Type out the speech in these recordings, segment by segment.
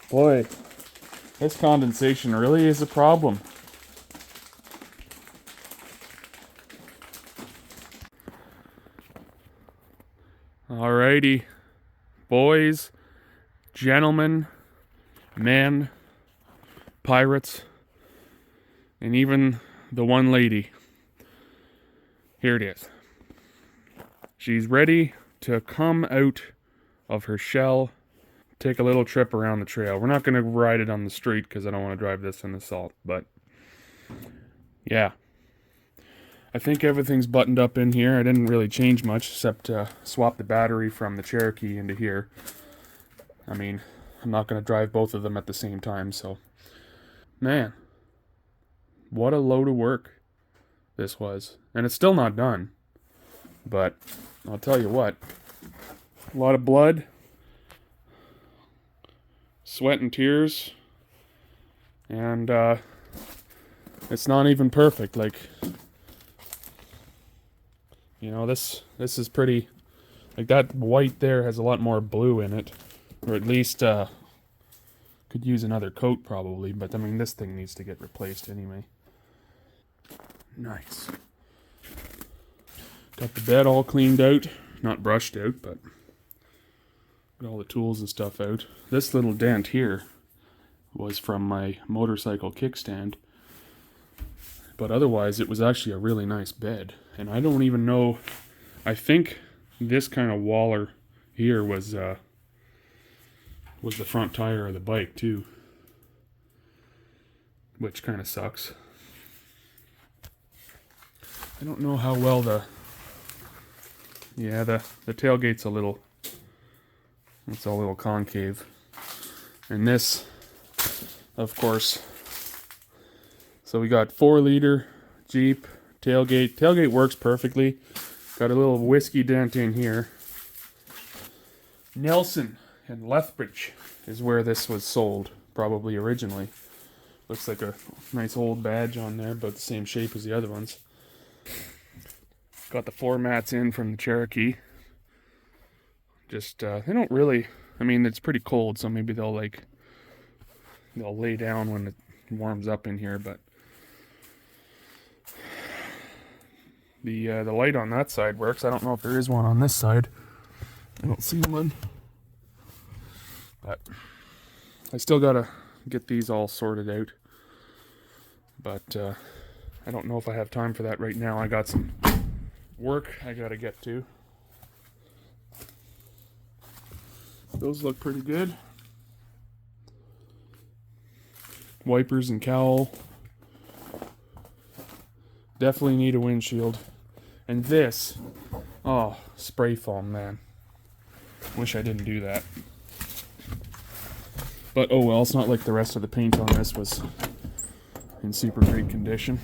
Boy, this condensation really is a problem. Alrighty, boys, gentlemen, men, pirates, and even the one lady. Here it is. She's ready to come out of her shell, take a little trip around the trail. We're not going to ride it on the street because I don't want to drive this in the salt, but yeah. I think everything's buttoned up in here. I didn't really change much except swap the battery from the Cherokee into here. I mean, I'm not going to drive both of them at the same time, so. Man, what a load of work this was. And it's still not done. But I'll tell you what, a lot of blood, sweat and tears, and it's not even perfect. Like, you know, this is pretty, like that white there has a lot more blue in it, or at least could use another coat probably, but I mean this thing needs to get replaced anyway. Nice. Got the bed all cleaned out, not brushed out, but got all the tools and stuff out. This little dent here was from my motorcycle kickstand, but otherwise it was actually a really nice bed. And I don't even know, I think this kind of waller here was the front tire of the bike too, which kind of sucks. I don't know how well the tailgate's a little, it's a little concave. And this, of course, so we got 4-liter Jeep tailgate. Tailgate works perfectly. Got a little whiskey dent in here. Nelson and Lethbridge is where this was sold, probably originally. Looks like a nice old badge on there, but the same shape as the other ones. Got the floor mats in from the Cherokee. Just, they don't really, I mean, it's pretty cold, so maybe they'll lay down when it warms up in here, but the light on that side works. I don't know if there is one on this side. I don't see one. But I still gotta get these all sorted out. But I don't know if I have time for that right now. I got some work I gotta get to. Those look pretty good. Wipers and cowl. Definitely need a windshield. And this, oh, spray foam, man. Wish I didn't do that. But oh well, it's not like the rest of the paint on this was in super great condition.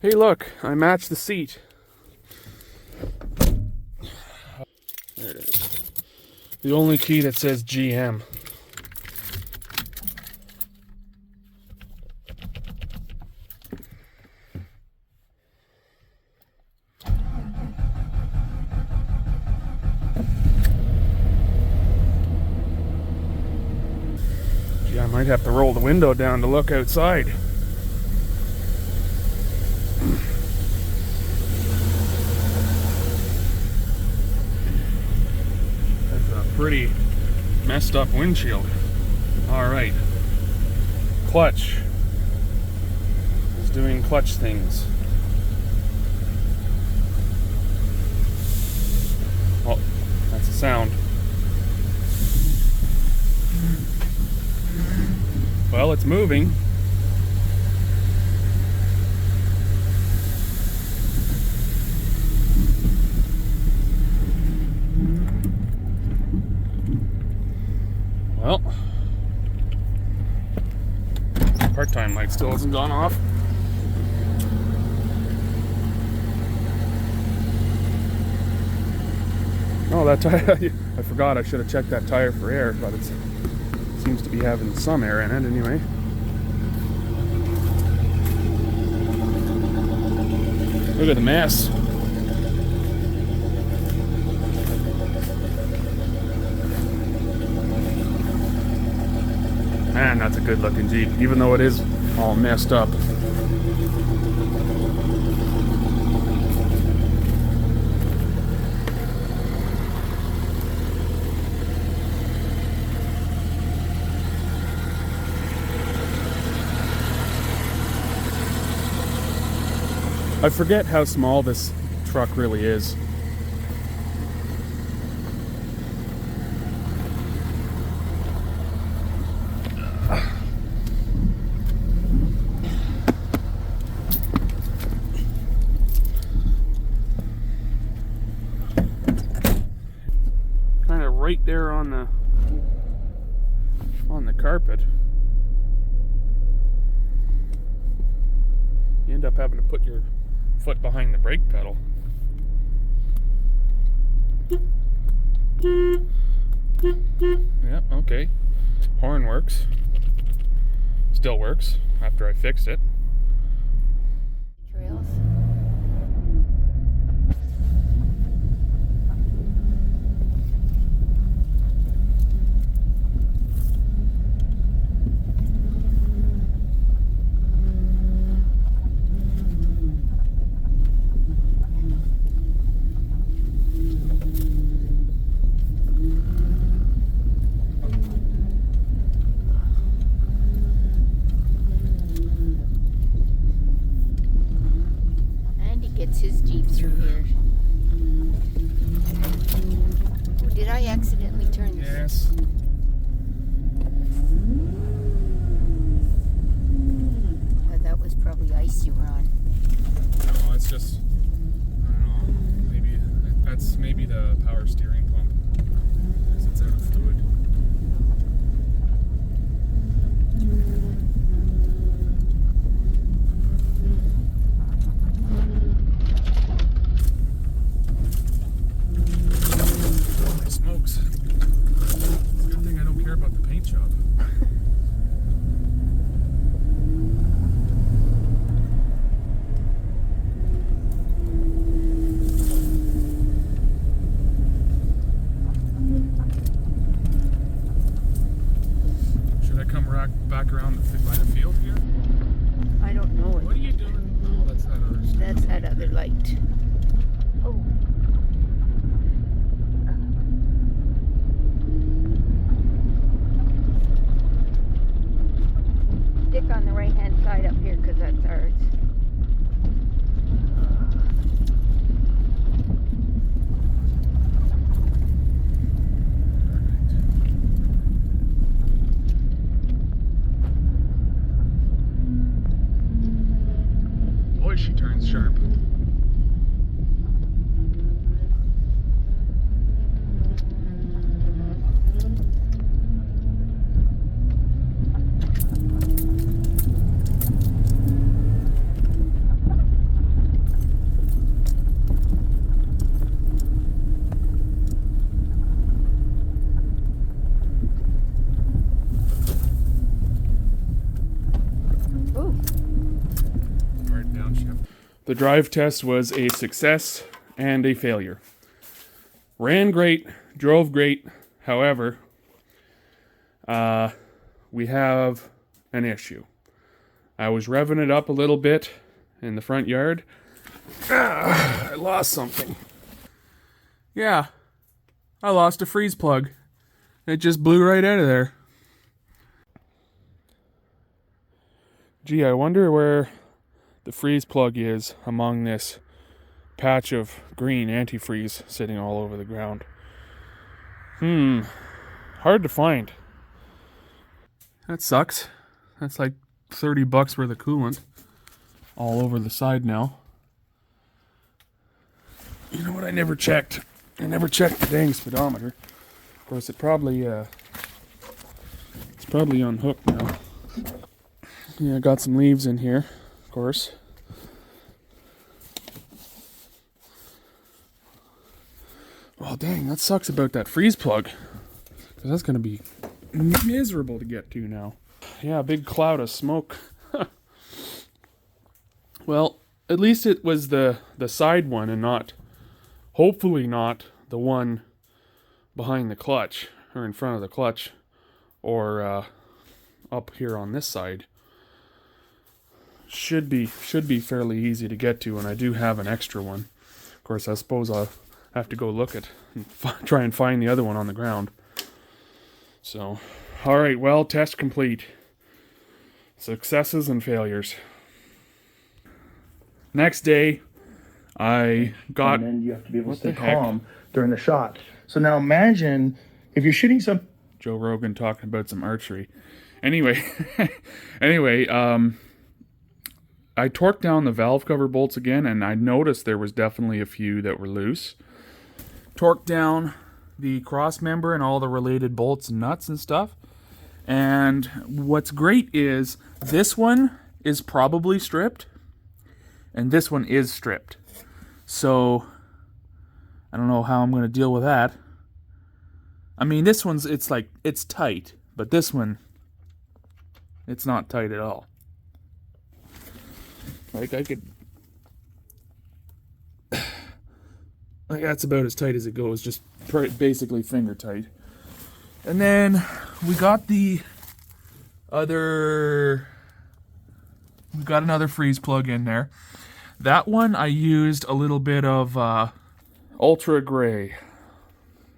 Hey look, I matched the seat. There it is. The only key that says GM. Gee, I might have to roll the window down to look outside. Pretty messed up windshield. Alright. Clutch is doing clutch things. Oh, that's a sound. Well, it's moving. Well, part-time light still hasn't gone off. Oh, that tire, I forgot I should have checked that tire for air, but it seems to be having some air in it anyway. Look at the mess. Man, that's a good looking Jeep, even though it is all messed up. I forget how small this truck really is. Kind of right there on the carpet. You end up having to put your foot behind the brake pedal. Yep, okay. Horn works. Still works after I fixed it. Trails. His Jeep through here. Oh, did I accidentally turn this? Yes. That was probably ice you were on. No, it's just, I don't know, maybe that's maybe the power steering pump, because it's out of fluid. Smokes. It's a good thing I don't care about the paint job. Should I come back around by the field here? I don't know. What are you doing? Oh, that's that other stuff. That's that other light. Oh. Stick on the right hand side up here because that's ours. Boy, she turns sharp. The drive test was a success and a failure. Ran great, drove great. However, we have an issue. I was revving it up a little bit in the front yard. I lost something. Yeah, I lost a freeze plug. It just blew right out of there. Gee, I wonder where the freeze plug is among this patch of green antifreeze sitting all over the ground. Hard to find. That sucks. That's like $30 worth of coolant all over the side now. You know what? I never checked the dang speedometer. Of course, it's probably unhooked now. Yeah, I got some leaves in here, of course. Well, dang, that sucks about that freeze plug, because that's going to be miserable to get to now. Yeah, a big cloud of smoke. Well, at least it was the side one and not, hopefully not, the one behind the clutch, or in front of the clutch, or up here on this side should be fairly easy to get to, and I do have an extra one. Of course, I suppose I'll have to go look at and try and find the other one on the ground. So, all right, well, test complete. Successes and failures. Next day, I got... And then you have to be able to stay heck? calm during the shot. So now imagine if you're shooting some... Joe Rogan talking about some archery. Anyway, I torqued down the valve cover bolts again, and I noticed there was definitely a few that were loose. Torqued down the cross member and all the related bolts and nuts and stuff. And what's great is this one is probably stripped, and this one is stripped. So I don't know how I'm going to deal with that. I mean, this one's, it's tight, but this one, it's not tight at all. Like, I could, like, that's about as tight as it goes, just basically finger tight. And then we got another freeze plug in there. That one I used a little bit of Ultra Gray.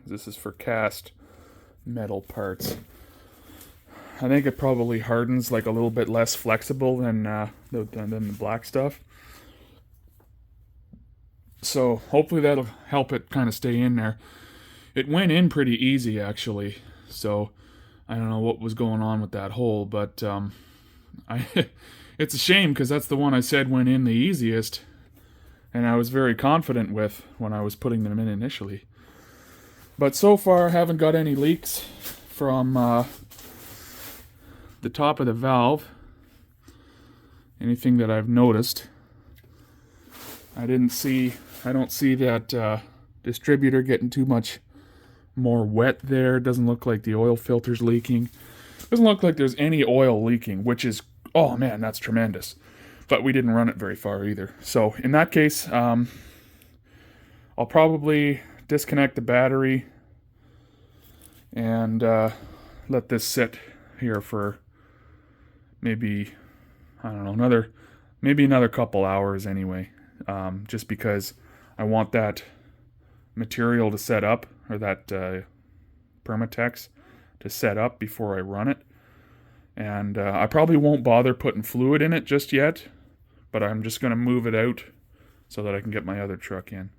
This is for cast metal parts. I think it probably hardens like a little bit less flexible than the black stuff. So hopefully that'll help it kind of stay in there. It went in pretty easy actually. So I don't know what was going on with that hole, but it's a shame because that's the one I said went in the easiest, and I was very confident with when I was putting them in initially. But so far, I haven't got any leaks from the top of the valve. Anything that I've noticed. I don't see that distributor getting too much more wet there. Doesn't look like the oil filter's leaking. Doesn't look like there's any oil leaking, which is, oh man, that's tremendous. But we didn't run it very far either. So in that case, I'll probably disconnect the battery and let this sit here for maybe, I don't know, another couple hours anyway. Just because I want that material to set up, or that Permatex to set up before I run it. And I probably won't bother putting fluid in it just yet, but I'm just going to move it out so that I can get my other truck in.